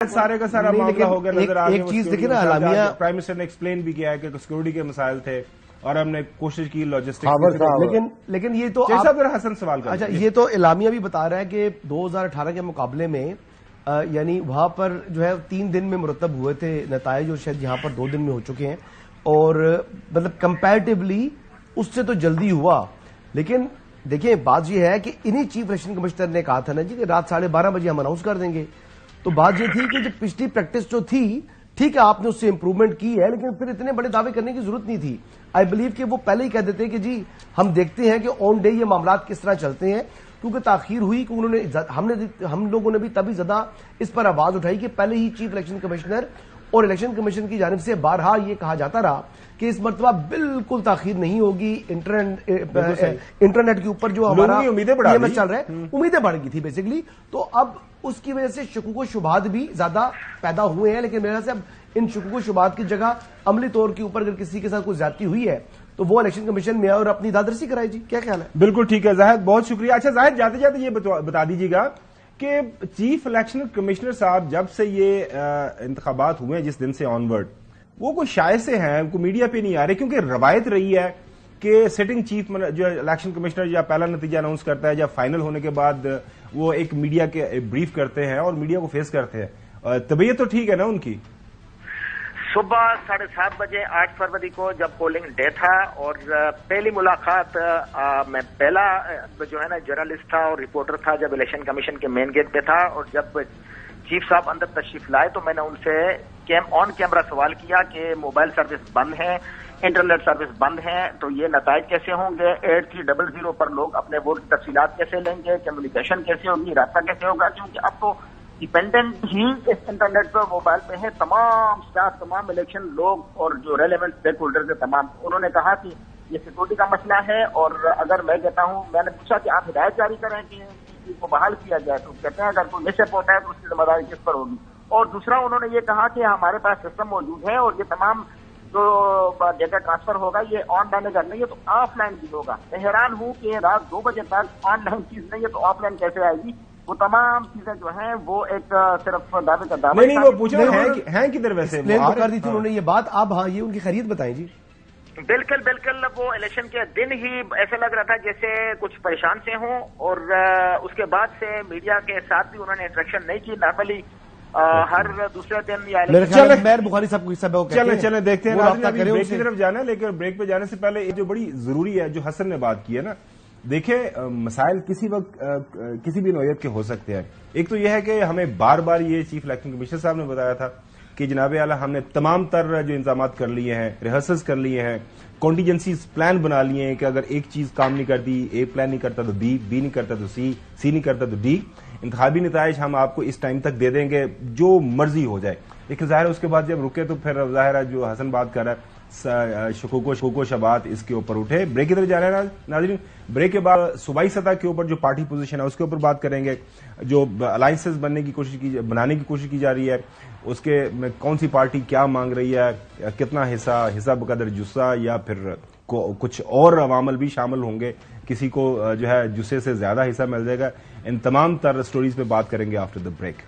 سارے کا سارا معاملہ ہو گیا نظر آ گیا. ایک چیز دیکھیں نا اعلامیہ پرائم منسٹر نے ایکسپلین بھی کیا ہے کہ سیکورٹی کے مسائل تھے اور ہم نے کوشش کی لاجسٹک. لیکن یہ تو حسن سوال کر. اچھا یہ تو اعلامیہ بھی بتا رہا ہے کہ 2018 کے مقابلے میں یعنی وہاں پر جو ہے 3 دن میں مرتب ہوئے تھے نتائج اور شاید یہاں پر 2 دن میں ہو چکے ہیں اور مطلب کمپیریٹیولی اس سے تو جلدی ہوا. لیکن دیکھیں بات یہ ہے کہ انہی چیف الیکشن کمشنر نے کہا تھا نا جی کہ رات 12:30 بجے ہم اناؤنس کر دیں گے. تو بات یہ تھی کہ جو پچھلی پریکٹس جو تھی ٹھیک ہے آپ نے اس سے امپروومنٹ کی ہے لیکن پھر اتنے بڑے دعوے کرنے کی ضرورت نہیں تھی. آئی بلیو کہ وہ پہلے ہی کہہ دیتے کہ جی ہم دیکھتے ہیں کہ آن ڈے یہ معاملات کس طرح چلتے ہیں. کیونکہ تاخیر ہوئی کہ انہوں نے ہم لوگوں نے بھی تبھی زیادہ اس پر آواز اٹھائی کہ پہلے ہی چیف الیکشن کمشنر اور الیکشن کمیشن کی جانب سے بارہا یہ کہا جاتا رہا کہ اس مرتبہ بالکل تاخیر نہیں ہوگی. انٹرنیٹ کے اوپر جو ہمارا چل رہا ہے امیدیں بڑھ گئی تھی بیسیکلی. تو اب اس کی وجہ سے شکوک و شبہات بھی زیادہ پیدا ہوئے ہیں. لیکن میرے خیال سے اب ان شکوک و شبہات کی جگہ عملی طور کے اوپر اگر کسی کے ساتھ کوئی زیادتی ہوئی ہے تو وہ الیکشن کمیشن میں اور اپنی دادرسی کرائے. جی کیا خیال ہے؟ بالکل ٹھیک ہے زاہد بہت شکریہ. اچھا زاہد جاتے جاتے یہ بتا دیجیے گا کہ چیف الیکشن کمشنر صاحب جب سے یہ انتخابات ہوئے ہیں جس دن سے آن ورڈ وہ کوئی شائع سے ہیں کوئی میڈیا پہ نہیں آ رہے کیونکہ روایت رہی ہے کہ سٹنگ چیف جو الیکشن کمشنر یا پہلا نتیجہ اناؤنس کرتا ہے یا فائنل ہونے کے بعد وہ ایک میڈیا کے بریف کرتے ہیں اور میڈیا کو فیس کرتے ہیں. طبیعت تو ٹھیک ہے نا ان کی؟ صبح 7:30 بجے 8 فروری کو جب پولنگ ڈے تھا اور پہلی ملاقات میں پہلا جو ہے نا جرنلسٹ تھا اور رپورٹر تھا جب الیکشن کمیشن کے مین گیٹ پہ تھا اور جب چیف صاحب اندر تشریف لائے تو میں نے ان سے آن کیمرہ سوال کیا کہ موبائل سروس بند ہے انٹرنیٹ سروس بند ہے تو یہ نتائج کیسے ہوں گے 8300 پر لوگ اپنے ووٹ کی تفصیلات کیسے لیں گے کمیونیکیشن کیسے ہوگی رابطہ کیسے ہوگا کیونکہ اب تو ڈیپینڈنٹ ہی اس انٹرنیٹ پر موبائل پہ ہے تمام سٹاف تمام الیکشن لوگ اور جو ریلیونٹ اسٹیک ہولڈرز ہیں تمام. انہوں نے کہا کہ یہ سیکورٹی کا مسئلہ ہے اور اگر میں کہتا ہوں میں نے پوچھا کہ آپ ہدایت جاری کریں کہ اس کو بحال کیا جائے تو کہتے ہیں اگر کوئی مس اپ ہوتا ہے تو اس کی ذمہ داری کس پر ہوگی. اور دوسرا انہوں نے یہ کہا کہ ہمارے پاس سسٹم موجود ہے اور یہ تمام جو ڈیٹا ٹرانسفر ہوگا یہ آن لائن اگر نہیں ہے تو آف لائن بھی ہوگا. میں حیران ہوں کہ رات 2 بجے تک آن لائن چیز نہیں ہے تو آف لائن کیسے آئے گی. وہ تمام چیزیں جو ہیں وہ ایک صرف دعوے کا دعویٰ نہیں وہ پوچھ رہے ہیں کدھر ویسے کر دی تھی انہوں نے یہ بات. آپ ہاں یہ ان کی خرید بتائیں جی. بالکل وہ الیکشن کے دن ہی ایسے لگ رہا تھا جیسے کچھ پریشان سے ہوں اور اس کے بعد سے میڈیا کے ساتھ بھی انہوں نے انٹریکشن نہیں کی. نارملی ہر دوسرے دن یا بخاری صاحب چلیں دیکھتے ہیں بریک کی طرف جانا ہے. لیکن بریک پہ جانے سے پہلے یہ جو بڑی ضروری ہے جو حسن نے بات کی ہے نا دیکھیں مسائل کسی وقت کسی بھی نوعیت کے ہو سکتے ہیں. ایک تو یہ ہے کہ ہمیں بار بار یہ چیف الیکشن کمشنر صاحب نے بتایا تھا کہ جناب اعلیٰ ہم نے تمام تر جو انتظامات کر لیے ہیں ریہرسلز کر لیے ہیں کانٹیجنسیز پلان بنا لیے ہیں کہ اگر ایک چیز کام نہیں کرتی اے پلان نہیں کرتا تو بی نہیں کرتا تو سی نہیں کرتا تو ڈی. انتخابی نتائج ہم آپ کو اس ٹائم تک دے دیں گے جو مرضی ہو جائے. لیکن ظاہر ہے اس کے بعد جب رکے تو پھر ظاہر ہے جو حسن بات کر رہا ہے شکوک و شبہات اس کے اوپر اٹھے. بریک ادھر جا رہے ہیں ناظرین. بریک کے بعد صوبائی سطح کے اوپر جو پارٹی پوزیشن ہے اس کے اوپر بات کریں گے. جو الائنسز بنانے کی کوشش کی جا رہی ہے اس کے میں کون سی پارٹی کیا مانگ رہی ہے کتنا حصہ بقدر جسہ یا پھر کچھ اور عوامل بھی شامل ہوں گے کسی کو جو ہے جسے سے زیادہ حصہ مل جائے گا. ان تمام تر سٹوریز پہ بات کریں گے آفٹر دا بریک.